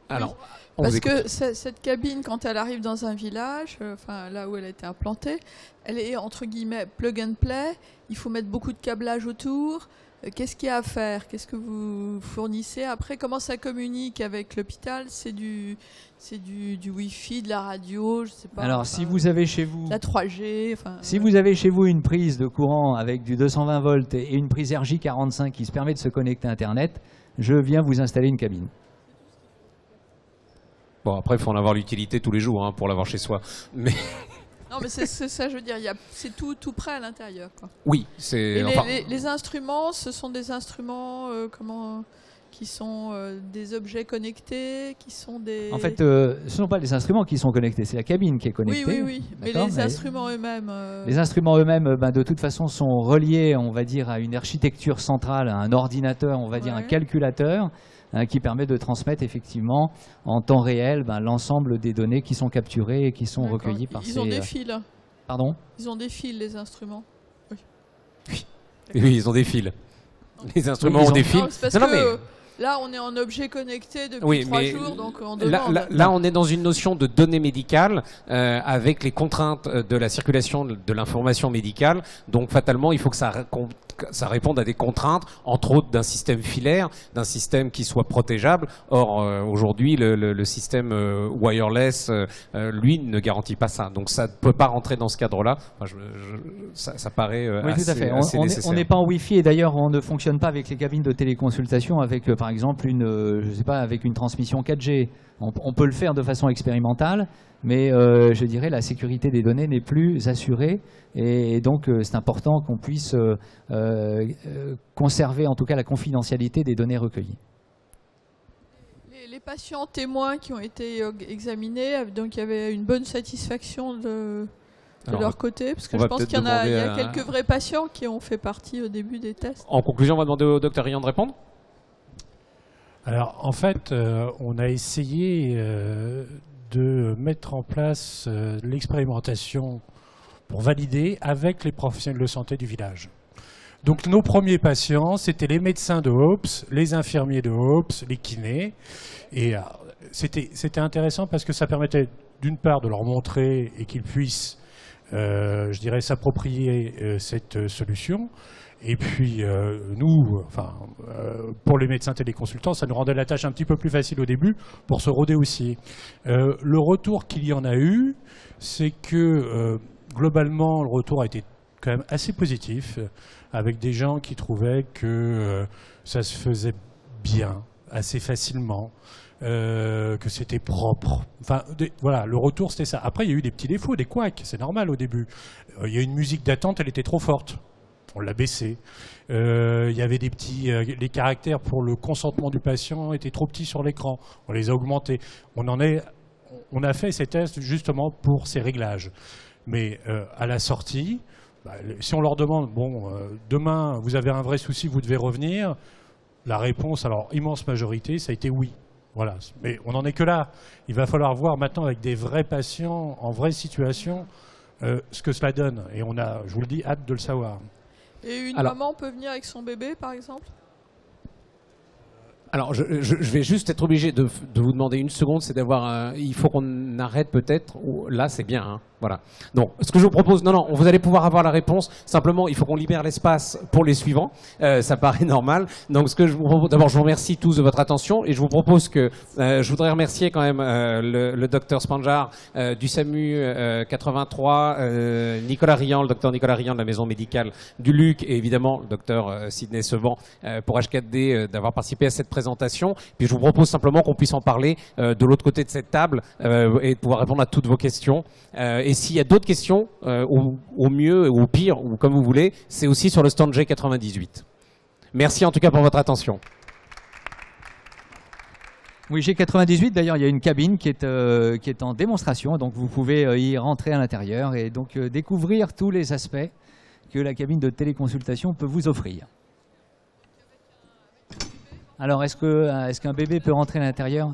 [SPEAKER 1] Alors, on
[SPEAKER 6] Parce
[SPEAKER 1] vous écoute.
[SPEAKER 6] que cette cabine, quand elle arrive dans un village, enfin là où elle a été implantée, elle est entre guillemets plug and play. Il faut mettre beaucoup de câblage autour. Qu'est-ce qu'il y a à faire? Qu'est-ce que vous fournissez? Après, comment ça communique avec l'hôpital? C'est du Wi-Fi, de la radio, je sais pas.
[SPEAKER 2] Alors,
[SPEAKER 6] enfin,
[SPEAKER 2] si vous avez chez vous...
[SPEAKER 6] la 3G. Enfin,
[SPEAKER 2] Si vous avez chez vous une prise de courant avec du 220 volts et une prise RJ45 qui se permet de se connecter à Internet, je viens vous installer une cabine.
[SPEAKER 1] Bon, après, il faut en avoir l'utilité tous les jours hein, pour l'avoir chez soi. Mais
[SPEAKER 6] Non, mais c'est ça, je veux dire, c'est tout prêt à l'intérieur, quoi.
[SPEAKER 1] oui,
[SPEAKER 6] Et
[SPEAKER 1] c'est... Enfin,
[SPEAKER 6] les instruments, ce sont des instruments qui sont des objets connectés, qui sont des...
[SPEAKER 2] En fait, ce ne sont pas les instruments qui sont connectés, c'est la cabine qui est
[SPEAKER 6] oui,
[SPEAKER 2] connectée.
[SPEAKER 6] oui. Mais
[SPEAKER 2] D'accord,
[SPEAKER 6] les instruments eux-mêmes...
[SPEAKER 2] Les instruments eux-mêmes, de toute façon, sont reliés, on va dire, à une architecture centrale, à un ordinateur, on va dire un
[SPEAKER 6] Ouais.
[SPEAKER 2] calculateur, qui permet de transmettre effectivement en temps réel l'ensemble des données qui sont capturées et qui sont
[SPEAKER 6] D'accord.
[SPEAKER 2] recueillies par
[SPEAKER 6] Ils ont des fils.
[SPEAKER 2] Pardon ?
[SPEAKER 6] Ils ont des fils, les instruments.
[SPEAKER 1] oui, ils ont des fils. Les instruments
[SPEAKER 2] ils
[SPEAKER 1] ont
[SPEAKER 2] ont-
[SPEAKER 1] des fils.
[SPEAKER 6] Non, c'est parce
[SPEAKER 1] Non,
[SPEAKER 6] que là, on est en objet connecté depuis
[SPEAKER 1] Oui,
[SPEAKER 6] 3
[SPEAKER 1] mais
[SPEAKER 6] jours, donc on
[SPEAKER 1] Là,
[SPEAKER 6] demande.
[SPEAKER 1] là, on est dans une notion de données médicales avec les contraintes de la circulation de l'information médicale. Donc, fatalement, il faut que ça réponde à des contraintes, entre autres d'un système filaire, d'un système qui soit protégeable. Or, aujourd'hui, le système wireless, lui, ne garantit pas ça. Donc, ça ne peut pas rentrer dans ce cadre-là. Enfin, ça paraît
[SPEAKER 2] Oui,
[SPEAKER 1] assez,
[SPEAKER 2] tout à fait.
[SPEAKER 1] assez
[SPEAKER 2] On
[SPEAKER 1] nécessaire.
[SPEAKER 2] n'est pas en Wi-Fi et d'ailleurs, on ne fonctionne pas avec les cabines de téléconsultation avec, par exemple, avec une transmission 4G. On peut le faire de façon expérimentale, mais je dirais la sécurité des données n'est plus assurée et donc c'est important qu'on puisse conserver en tout cas la confidentialité des données recueillies.
[SPEAKER 6] Les patients témoins qui ont été examinés, donc il y avait une bonne satisfaction de
[SPEAKER 1] Alors,
[SPEAKER 6] leur côté, parce que
[SPEAKER 1] on
[SPEAKER 6] je
[SPEAKER 1] va
[SPEAKER 6] pense
[SPEAKER 1] peut-être
[SPEAKER 6] qu'il y a
[SPEAKER 1] demander à-
[SPEAKER 6] quelques vrais patients qui ont fait partie au début des tests.
[SPEAKER 1] En conclusion, on va demander au docteur Rian de répondre.
[SPEAKER 4] Alors, en fait, on a essayé de mettre en place l'expérimentation pour valider avec les professionnels de santé du village. Donc, nos premiers patients, c'était les médecins de Hobbs, les infirmiers de Hobbs, les kinés. Et c'était intéressant parce que ça permettait, d'une part, de leur montrer et qu'ils puissent, je dirais, s'approprier cette solution. Et puis, nous, pour les médecins téléconsultants, ça nous rendait la tâche un petit peu plus facile au début pour se roder aussi. Le retour qu'il y en a eu, c'est que, globalement, le retour a été quand même assez positif, avec des gens qui trouvaient que ça se faisait bien, assez facilement, que c'était propre. Enfin, voilà, le retour, c'était ça. Après, il y a eu des petits défauts, des couacs, c'est normal au début. Il y a une musique d'attente, elle était trop forte. On l'a baissé. Il y avait des petits... les caractères pour le consentement du patient étaient trop petits sur l'écran. On les a augmentés. On a fait ces tests justement pour ces réglages. Mais à la sortie, si on leur demande, bon, demain, vous avez un vrai souci, vous devez revenir, la réponse, alors, immense majorité, ça a été oui. Voilà. Mais on n'en est que là. Il va falloir voir maintenant avec des vrais patients, en vraie situation, ce que cela donne. Et on a, je vous le dis, hâte de le savoir.
[SPEAKER 6] Et une
[SPEAKER 1] Alors-
[SPEAKER 6] maman peut venir avec son bébé, par exemple?
[SPEAKER 1] Alors, je vais juste être obligé de vous demander une seconde, c'est d'avoir... il faut qu'on arrête peut-être... Là, c'est bien, hein. Voilà. Donc, ce que je vous propose, non, vous allez pouvoir avoir la réponse. Simplement, il faut qu'on libère l'espace pour les suivants. Ça paraît normal. Donc, ce que je vous propose, d'abord, je vous remercie tous de votre attention et je vous propose que je voudrais remercier quand même le docteur Spanjar du SAMU 83, Nicolas Riant, le docteur Nicolas Riant de la maison médicale du Luc et évidemment le docteur Sidney Sevant pour H4D d'avoir participé à cette présentation. Puis, je vous propose simplement qu'on puisse en parler de l'autre côté de cette table et de pouvoir répondre à toutes vos questions. Et s'il y a d'autres questions, au mieux ou au pire, ou comme vous voulez, c'est aussi sur le stand G98. Merci en tout cas pour votre attention.
[SPEAKER 2] Oui, G98, d'ailleurs, il y a une cabine qui est en démonstration, donc vous pouvez y rentrer à l'intérieur et donc découvrir tous les aspects que la cabine de téléconsultation peut vous offrir. Alors, est-ce qu'un bébé peut rentrer à l'intérieur ?